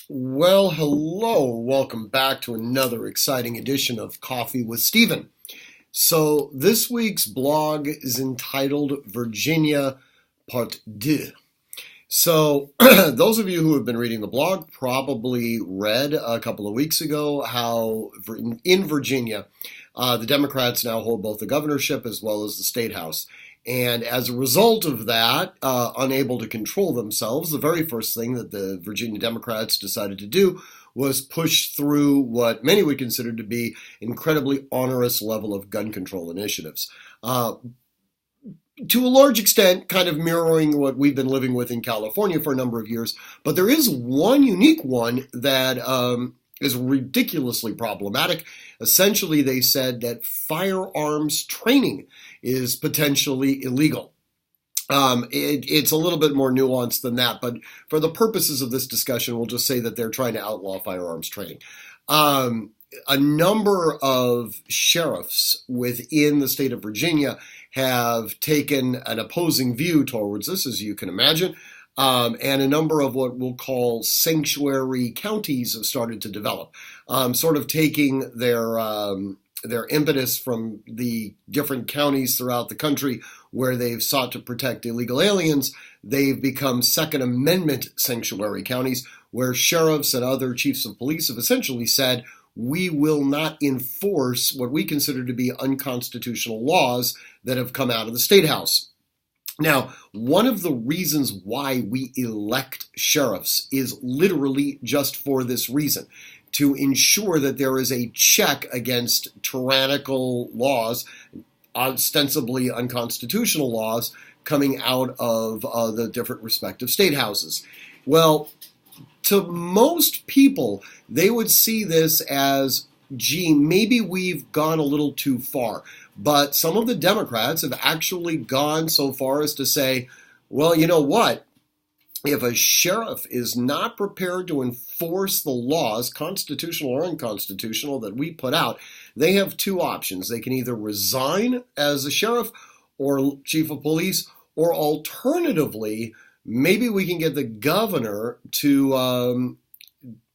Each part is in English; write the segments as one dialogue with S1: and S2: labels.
S1: Well, hello. Welcome back to another exciting edition of Coffee with Stephen. So, this week's blog is entitled Virginia Part Deux. So, those of you who have been reading the blog probably read a couple of weeks ago how in Virginia, the Democrats now hold both the governorship as well as the state house. And as a result of that, unable to control themselves, the very first thing that the Virginia Democrats decided to do was push through what many would consider to be incredibly onerous level of gun control initiatives. To a large extent, kind of mirroring what we've been living with in California for a number of years. But there is one unique one that is ridiculously problematic. Essentially, they said that firearms training is potentially illegal. It's a little bit more nuanced than that, but for the purposes of this discussion, we'll just say that they're trying to outlaw firearms training. A number of sheriffs within the state of Virginia have taken an opposing view towards this, as you can imagine. And a number of what we'll call sanctuary counties have started to develop, sort of taking their impetus from the different counties throughout the country where they've sought to protect illegal aliens. They've become Second Amendment sanctuary counties where sheriffs and other chiefs of police have essentially said, we will not enforce what we consider to be unconstitutional laws that have come out of the State House. Now, one of the reasons why we elect sheriffs is literally just for this reason, to ensure that there is a check against tyrannical laws, ostensibly unconstitutional laws, coming out of the different respective state houses. Well, to most people, they would see this as, gee, maybe we've gone a little too far. But some of the Democrats have actually gone so far as to say, well, you know what? If a sheriff is not prepared to enforce the laws, constitutional or unconstitutional, that we put out, they have two options. They can either resign as a sheriff or chief of police, or alternatively, maybe we can get the governor to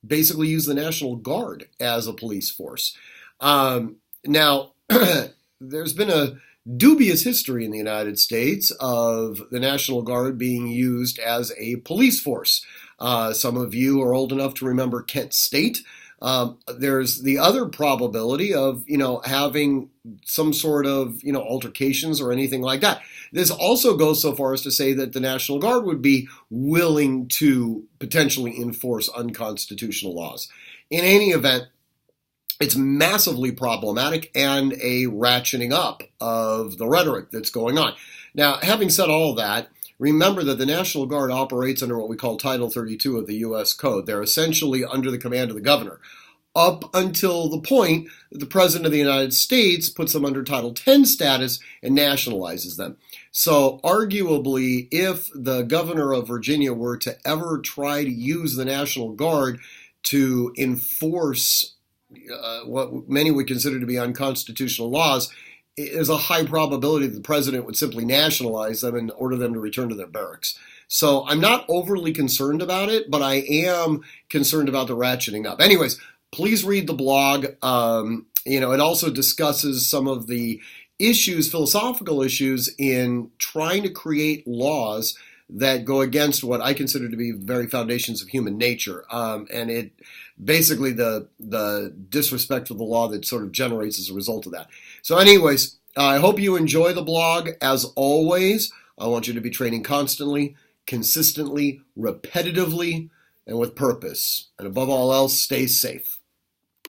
S1: basically use the National Guard as a police force. Now, there's been a dubious history in the United States of the National Guard being used as a police force. Some of you are old enough to remember Kent State. There's the other probability of, having some sort of, altercations or anything like that. This also goes so far as to say that the National Guard would be willing to potentially enforce unconstitutional laws. In any event, it's massively problematic and a ratcheting up of the rhetoric that's going on. Now, having said all that, remember that the National Guard operates under what we call Title 32 of the U.S. Code. They're essentially under the command of the governor, up until the point that the President of the United States puts them under Title 10 status and nationalizes them. So arguably, if the governor of Virginia were to ever try to use the National Guard to enforce what many would consider to be unconstitutional laws, there's a high probability that the president would simply nationalize them and order them to return to their barracks. So I'm not overly concerned about it, but I am concerned about the ratcheting up. Anyways, please read the blog. It also discusses some of the issues, philosophical issues, in trying to create laws that go against what I consider to be the very foundations of human nature. And it basically the disrespect for the law that sort of generates as a result of that. So anyways, I hope you enjoy the blog. As always, I want you to be training constantly, consistently, repetitively, and with purpose. And above all else, stay safe.